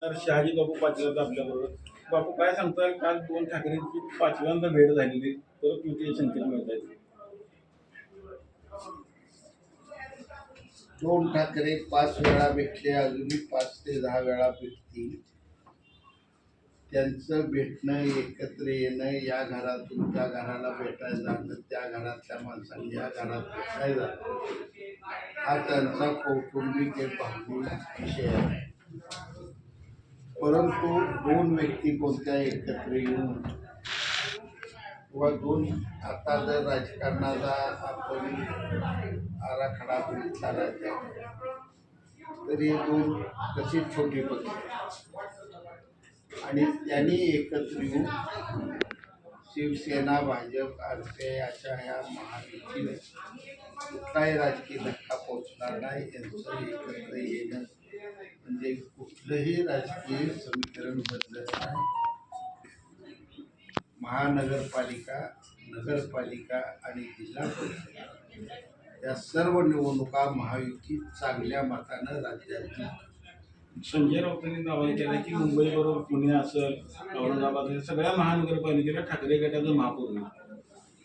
तर शहाजी बापू पाटील आहेत आपल्याबरोबर. बापू काय सांगताल, काल दोन ठाकरेंची पाचव्यांदा भेट झालेली, परत युतीचे संकेत मिळत आहेत. दोन ठाकरे 5 वेळा भेटले, अजूनही 5 ते 10 वेळा भेटतील. त्यांचं भेटणं, एकत्र येणं, या घरातून त्या घराला भेटायला जाणं, त्या घरातल्या माणसांनी या घरात भेटायला जाणं, हा त्यांचा कौटुंबिक एक भावनिक विषय आहे. परंतु दोन व्यक्ती कोणत्या एकत्र येऊन किंवा दोन, आता जर राजकारणाचा आपण आराखडा बघितला राज्यात, तर हे दोन कशी छोटी पक्ष आणि त्यांनी एकत्र येऊन शिवसेना, भाजप, आरपीआय अशा ह्या महायुतीला कुठलाही राजकीय धक्का पोहोचणार नाही. यांचं एकत्र येणं म्हणजे कुठलंही राजकीय समीकरण बदलत नाही. महानगरपालिका, नगरपालिका आणि जिल्हा परिषद या सर्व निवडणुका महायुती चांगल्या मतानं राज्यात जिंकली. संजय राऊतांनी दावा केला की मुंबईबरोबर पुणे असेल, औरंगाबाद असेल, सगळ्या महानगरपालिकेला ठाकरे गटाचं महापौर होईल.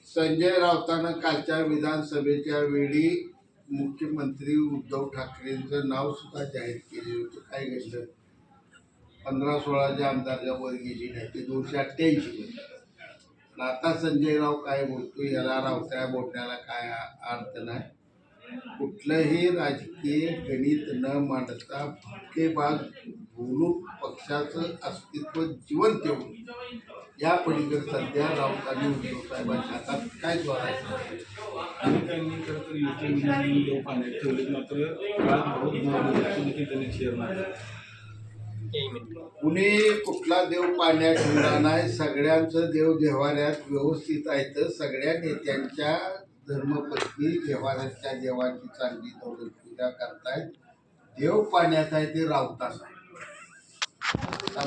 संजय राऊतानं कालच्या विधानसभेच्या वेळी मुख्यमंत्री उद्धव ठाकरेंचं नाव सुद्धा जाहीर केले होते. काय घडलं? 15-16 आमदार वर गेली नाही, ते 288 मध्ये. आता संजय राऊत काय बोलतो, याला राऊत्या बोलण्याला काय अर्थ नाही. कुठलंही राजकीय गणित न मांडता भुकेबाज बोलून पक्षाचं अस्तित्व जिवंत ठेवून या पलीकडे सध्या राऊत आणि उद्धव साहेबांच्या हातात काय जोरायचं. अनेकांनी खरं तर युती पाण्यात ठेवले, मात्र त्यांनी शेअर मारला. कुणी कुठला देव पाण्यात ठेवला नाही. सगळ्यांचं देव देव्हाऱ्यात व्यवस्थित आहे. तर सगळ्या नेत्यांच्या धर्मपत्नी देव्हाऱ्याच्या देवाची चांगली तेवढी पूजा करतायत. देव पाण्यात आहे ते रावताच आहे.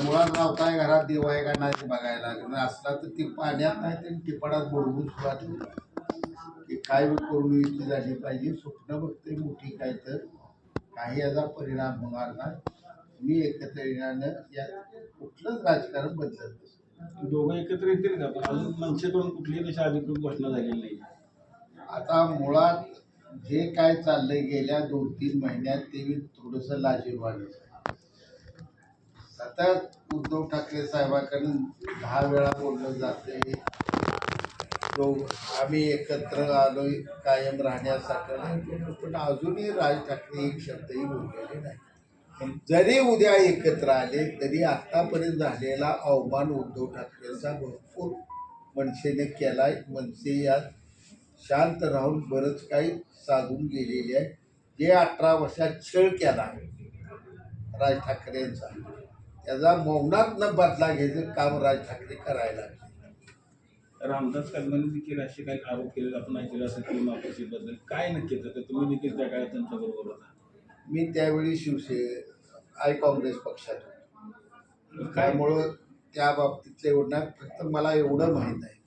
मुळात रावताय घरात देव आहे का नाही ते बघायला लागलं. असला तर ती पाण्यात नाही तर टिपाडात बुडवून सुद्धा की काय करून युती झाली पाहिजे. स्वप्न बघते मोठी काय तर काही याचा परिणाम होणार नाही. मी एकत्र येण्यानं या कुठलंच राजकारण बदलत नसतं. दोघं एकत्र येतील का? पण अजून मनसेकडून कुठलीही तशी अधिकृत घोषणा झालेली नाही. आता मुळात जे काय चाललंय गेल्या 2-3 महिन्यात ते थोडंसं लाजीरवाणं आहे. सतत उद्धव ठाकरे साहेबांकडून 10 वेळा बोललं जाते, आम्ही एकत्र आलोय कायम राहण्यासाठी, पण अजूनही राज ठाकरे एक शब्दही बोललेले नाही. जरी उद्या एकत्र आले तरी आतापर्यंत झालेला अवमान उद्धव ठाकरेंचा भरपूर मनसेने केलाय. मनसे यात शांत राहून बरंच काही साधून गेलेले आहे. जे 18 वर्षात छळ केला राज ठाकरेंचा, त्याचा मौनात न बदला घ्यायचं काम राज ठाकरे करायला लागले. रामदास कदमांनी देखील असे काही आरोप केले, आपण ऐकलं असं की माफीबद्दल काय नक्की तर तुम्ही देखील त्या काळात त्यांच्याबरोबर होता. मी त्यावेळी काँग्रेस पक्षात होतो. त्यामुळं त्या बाबतीतलं एवढं नाही. फक्त मला एवढं माहीत आहे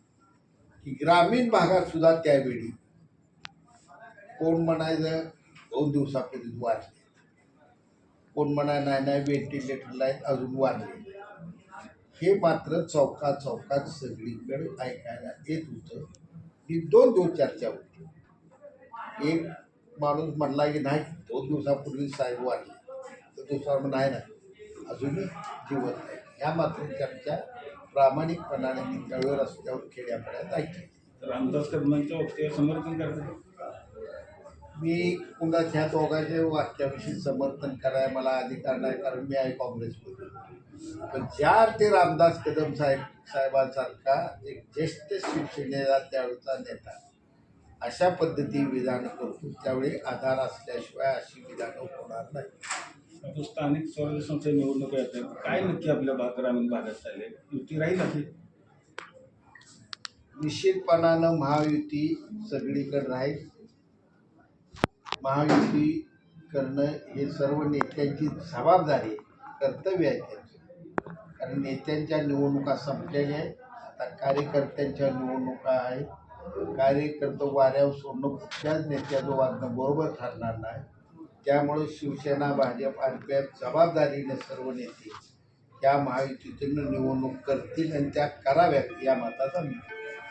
की ग्रामीण भागात सुद्धा त्यावेळी कोण म्हणायचं 2 दिवसापूर्वी वारले, कोण म्हणाय नाही नाही व्हेंटिलेटरला अजून वारले. हे मात्र चौकात सगळीकडे ऐकायला येत होतं. ही 2 दिवस चर्चा होती. एक माणूस म्हणला की नाही 2 दिवसापूर्वी साहेब वारले, तर दुसरा नाही नाही अजूनही जिवंत आहे. ह्या मात्र चर्चा प्रामाणिकपणाने मी त्यावेळेस रस्त्यावर खेड्यापाड्यात ऐकली. रामदास कदमांच्या वक्तव्यावर समर्थन करतात. मी पुन्हा ह्या दोघांच्या वाक्याविषयी समर्थन करायला मला अधिकार नाही, कारण मी आहे काँग्रेसमध्ये. पण ज्या ते रामदास कदम साहेबांसारखा एक ज्येष्ठ शिवसेनेचा त्यावेळचा नेता अशा पद्धती विधान करतो, त्यावेळी आधार असल्याशिवाय अशी विधानं होणार नाही. स्थानिक स्वराज्य संस्था निवडणुका येतात, काय नक्की आपल्या ग्रामीण भागात चालले, युती राहील अशी? निश्चितपणानं महायुती सगळीकडे राहील. महायुती करणं हे सर्व नेत्यांची जबाबदारी आहे, कर्तव्य आहे त्यांचं. कारण नेत्यांच्या निवडणुका संपलेल्या आहेत. आता कार्यकर्त्यांच्या निवडणुका आहेत. कार्यकर्ते वाऱ्यावर सोडणं कुठल्याच नेत्याचं वागणं बरोबर ठरणार नाही. त्यामुळे शिवसेना भाजप आणि जबाबदारीने सर्व नेते त्या महायुतीतून निवडणूक करतील आणि त्या कराव्यात या मताचा मी.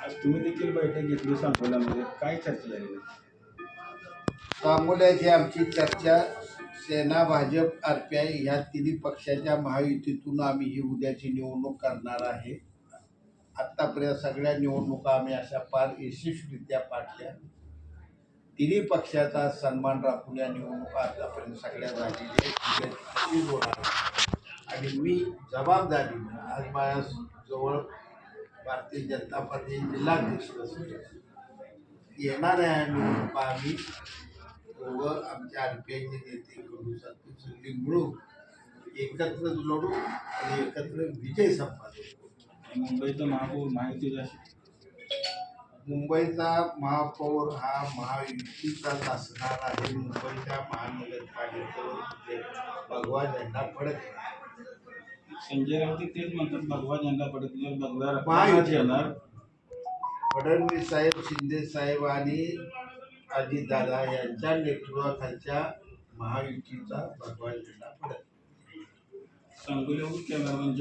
आज तुम्ही देखील बैठक घेतली सांगोल्यामध्ये, काय चर्चा झाली? सांगोल्याची आमची चर्चा सेना भाजप RPI ह्या तिन्ही पक्षाच्या महायुतीतून आम्ही ही उद्याची निवडणूक करणार आहे. आत्तापर्यंत सगळ्या निवडणुका आम्ही अशा फार यशस्वीरित्या पाडल्या. तिन्ही पक्षाचा सन्मान राखून या निवडणुका आतापर्यंत सगळ्या झालेल्या होणार आहे. आणि मी जबाबदारीनं आज माझ्याजवळ भारतीय जनता पार्टी जिल्हाध्यक्ष असेल येणाऱ्या निवडणुका आम्ही दोघं आमच्या RPIचे नेते करू शकतो, सगळी मिळून एकत्र लढू आणि एकत्र विजय संपादन करू. मुंबईचं महापौर महायुतीचा मुंबईचा महापौर हा महायुतीचाच असणार आहे. मुंबईच्या महानगरपालिकेवर भगवा झेंडा फडक संजय राऊत तेच म्हणतात, भगवा झेंडा पडत भगवा महायुती येणार. फडणवीस साहेब, शिंदे साहेब आणि अजितदादा यांच्या नेतृत्वाखालच्या महायुतीचा भगवा झेंडा फडक. सांगोल्याहून कॅमेरामॅन